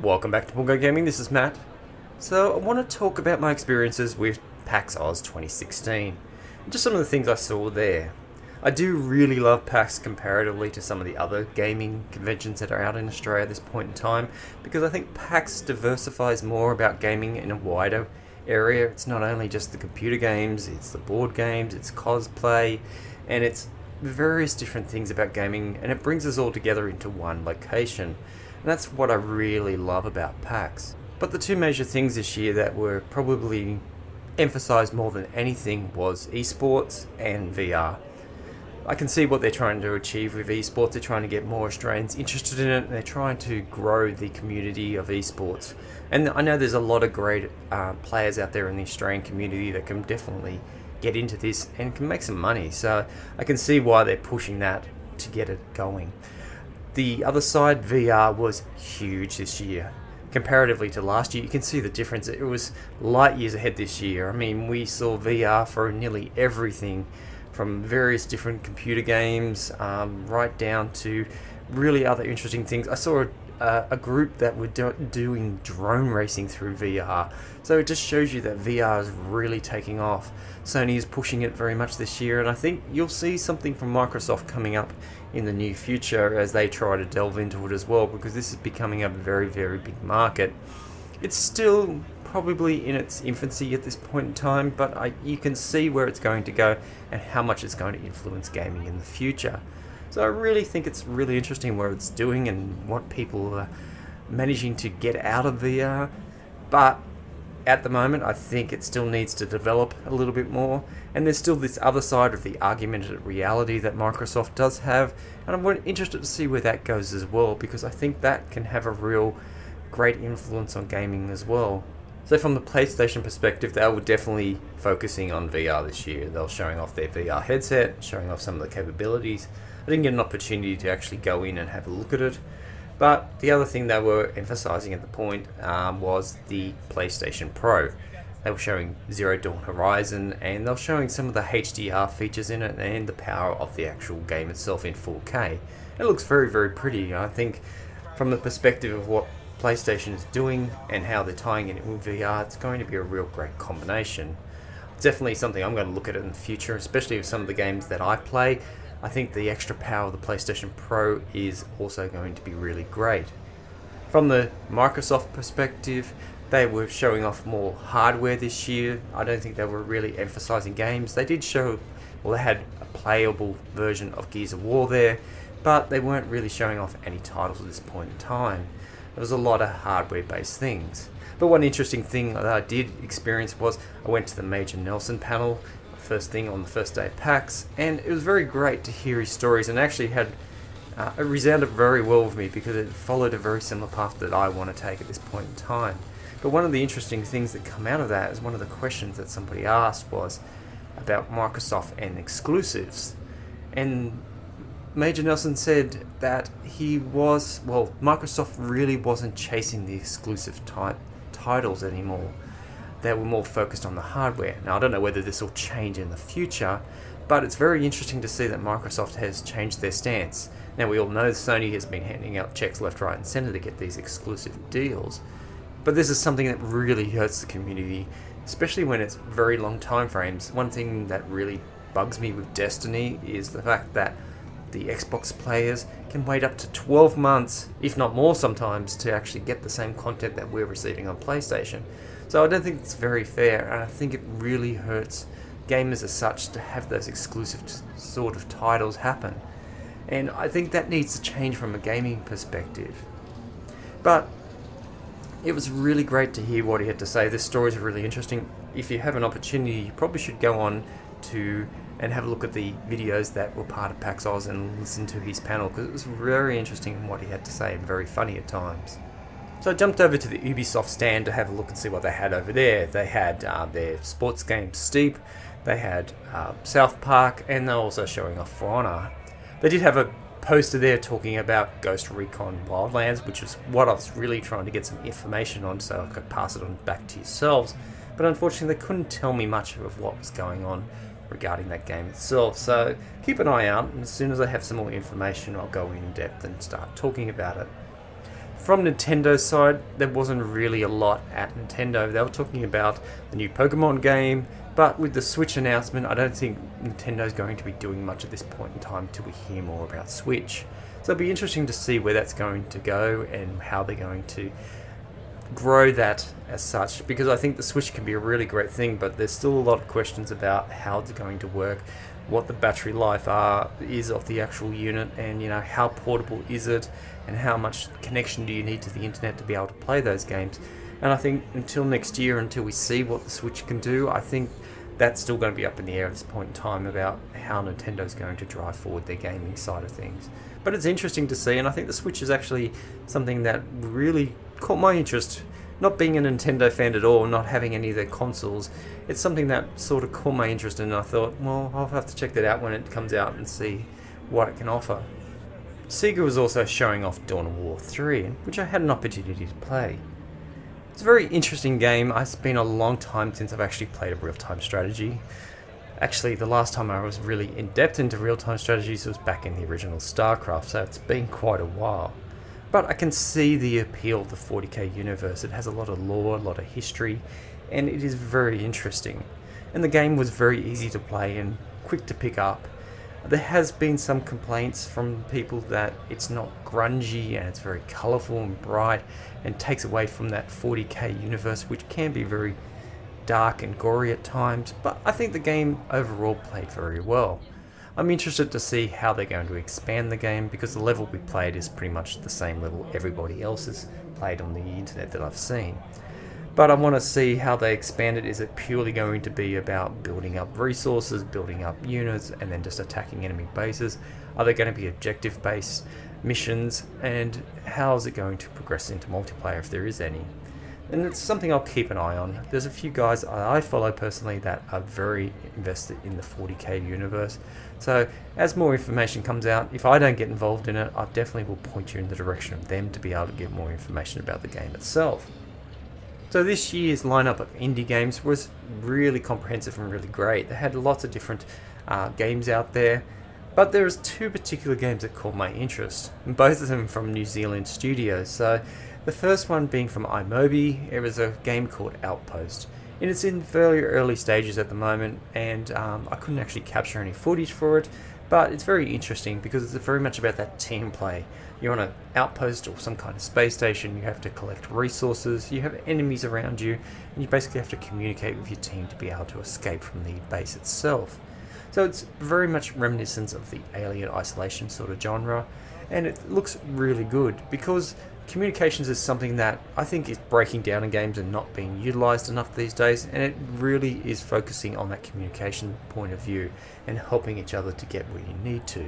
Welcome back to Bungo Gaming, this is Matt. So I want to talk about my experiences with PAX Aus 2016. And just some of the things I saw there. I do really love PAX comparatively to some of the other gaming conventions that are out in Australia at this point in time, because I think PAX diversifies more about gaming in a wider area. It's not only just the computer games, it's the board games, it's cosplay, and it's various different things about gaming, and it brings us all together into one location. And that's what I really love about PAX. But the two major things this year that were probably emphasized more than anything was esports and VR. I can see what they're trying to achieve with esports. They're trying to get more Australians interested in it, and they're trying to grow the community of esports. And I know there's a lot of great players out there in the Australian community that can definitely get into this and can make some money. So I can see why they're pushing that to get it going. The other side, VR, was huge this year. Comparatively to last year, you can see the difference. It was light years ahead this year. I mean, we saw VR for nearly everything, from various different computer games right down to really other interesting things. I saw a group that were doing drone racing through VR. So it just shows you that VR is really taking off. Sony is pushing it very much this year, and I think you'll see something from Microsoft coming up in the near future as they try to delve into it as well, because this is becoming a very, very big market. It's still probably in its infancy at this point in time, but you can see where it's going to go and how much it's going to influence gaming in the future. So I really think it's really interesting where it's doing and what people are managing to get out of VR. But at the moment, I think it still needs to develop a little bit more. And there's still this other side of the augmented reality that Microsoft does have. And I'm interested to see where that goes as well, because I think that can have a real great influence on gaming as well. So from the PlayStation perspective, they were definitely focusing on VR this year. They were showing off their VR headset, showing off some of the capabilities. I didn't get an opportunity to actually go in and have a look at it. But the other thing they were emphasizing at the point was the PlayStation Pro. They were showing Zero Dawn Horizon, and they were showing some of the HDR features in it and the power of the actual game itself in 4K. It looks very, very pretty. I think from the perspective of what PlayStation is doing and how they're tying it in with VR, it's going to be a real great combination. It's definitely something I'm going to look at in the future, especially with some of the games that I play. I think the extra power of the PlayStation Pro is also going to be really great. From the Microsoft perspective, they were showing off more hardware this year. I don't think they were really emphasizing games. They did show, well, they had a playable version of Gears of War there, but they weren't really showing off any titles at this point in time. There was a lot of hardware-based things. But one interesting thing that I did experience was I went to the Major Nelson panel first thing on the first day of PAX, and it was very great to hear his stories, and actually had it resounded very well with me because it followed a very similar path that I want to take at this point in time. But one of the interesting things that come out of that is one of the questions that somebody asked was about Microsoft and exclusives, and Major Nelson said that Microsoft really wasn't chasing the exclusive titles anymore. They were more focused on the hardware. Now, I don't know whether this will change in the future, but it's very interesting to see that Microsoft has changed their stance. Now, we all know Sony has been handing out checks left, right, and center to get these exclusive deals, but this is something that really hurts the community, especially when it's very long time frames. One thing that really bugs me with Destiny is the fact that the Xbox players can wait up to 12 months, if not more sometimes, to actually get the same content that we're receiving on PlayStation. So I don't think it's very fair, and I think it really hurts gamers as such to have those exclusive sort of titles happen. And I think that needs to change from a gaming perspective. But it was really great to hear what he had to say. This story is really interesting. If you have an opportunity, you probably should go on to and have a look at the videos that were part of PAX Aus and listen to his panel, because it was very interesting in what he had to say and very funny at times. So I jumped over to the Ubisoft stand to have a look and see what they had over there. They had their sports game Steep, they had South Park, and they're also showing off For Honor. They did have a poster there talking about Ghost Recon Wildlands, which is what I was really trying to get some information on so I could pass it on back to yourselves. But unfortunately they couldn't tell me much of what was going on regarding that game itself. So keep an eye out, and as soon as I have some more information I'll go in depth and start talking about it. From Nintendo's side, there wasn't really a lot at Nintendo. They were talking about the new Pokemon game, but with the Switch announcement, I don't think Nintendo's going to be doing much at this point in time till we hear more about Switch. So it'll be interesting to see where that's going to go and how they're going to grow that as such, because I think the Switch can be a really great thing, but there's still a lot of questions about how it's going to work, what the battery life is of the actual unit, and how portable is it, and how much connection do you need to the internet to be able to play those games. And I think until next year, until we see what the Switch can do, I think that's still going to be up in the air at this point in time about how Nintendo's going to drive forward their gaming side of things. But it's interesting to see, and I think the Switch is actually something that really caught my interest. Not being a Nintendo fan at all, not having any of their consoles, it's something that sort of caught my interest, and I thought, well, I'll have to check that out when it comes out and see what it can offer. Sega was also showing off Dawn of War 3, which I had an opportunity to play. It's a very interesting game. It's been a long time since I've actually played a real-time strategy. Actually, the last time I was really in-depth into real-time strategies was back in the original StarCraft, so it's been quite a while. But I can see the appeal of the 40k universe. It has a lot of lore, a lot of history, and it is very interesting. And the game was very easy to play and quick to pick up. There has been some complaints from people that it's not grungy and it's very colourful and bright and takes away from that 40k universe, which can be very dark and gory at times, but I think the game overall played very well. I'm interested to see how they're going to expand the game, because the level we played is pretty much the same level everybody else has played on the internet that I've seen. But I want to see how they expand it. Is it purely going to be about building up resources, building up units, and then just attacking enemy bases? Are there going to be objective-based missions? And how is it going to progress into multiplayer, if there is any? And it's something I'll keep an eye on. There's a few guys I follow personally that are very invested in the 40k universe. So as more information comes out, if I don't get involved in it, I definitely will point you in the direction of them to be able to get more information about the game itself. So this year's lineup of indie games was really comprehensive and really great. They had lots of different games out there, but there was two particular games that caught my interest, and both of them from New Zealand studios. So the first one being from iMobi. It was a game called Outpost, and it's in very early stages at the moment, and I couldn't actually capture any footage for it, but it's very interesting because it's very much about that team play. You're on an outpost or some kind of space station, you have to collect resources, you have enemies around you, and you basically have to communicate with your team to be able to escape from the base itself. So it's very much reminiscent of the Alien Isolation sort of genre, and it looks really good because communications is something that I think is breaking down in games and not being utilised enough these days, and it really is focusing on that communication point of view and helping each other to get where you need to.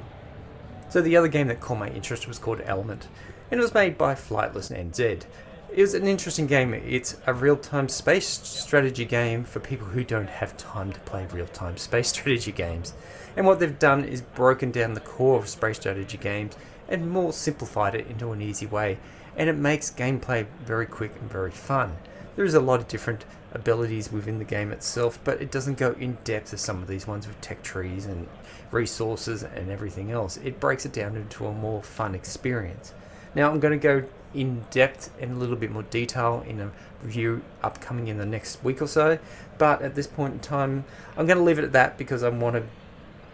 So the other game that caught my interest was called Element, and it was made by Flightless NZ. It was an interesting game. It's a real-time space strategy game for people who don't have time to play real-time space strategy games. And what they've done is broken down the core of space strategy games and more simplified it into an easy way, and it makes gameplay very quick and very fun. There is a lot of different abilities within the game itself, but it doesn't go in depth as some of these ones with tech trees and resources and everything else. It breaks it down into a more fun experience. Now I'm going to go in depth and a little bit more detail in a review upcoming in the next week or so, but at this point in time I'm going to leave it at that because I want to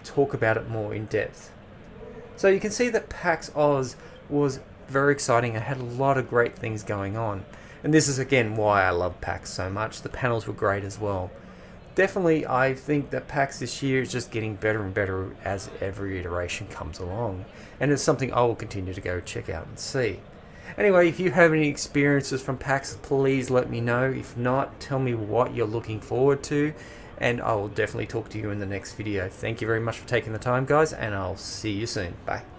talk about it more in depth. So you can see that PAX Aus was very exciting. It had a lot of great things going on, and this is again why I love PAX so much. The panels were great as well. Definitely I think that PAX this year is just getting better and better as every iteration comes along, and it's something I will continue to go check out and see. Anyway, if you have any experiences from PAX, please let me know. If not, tell me what you're looking forward to, and I will definitely talk to you in the next video. Thank you very much for taking the time, guys, and I'll see you soon. Bye.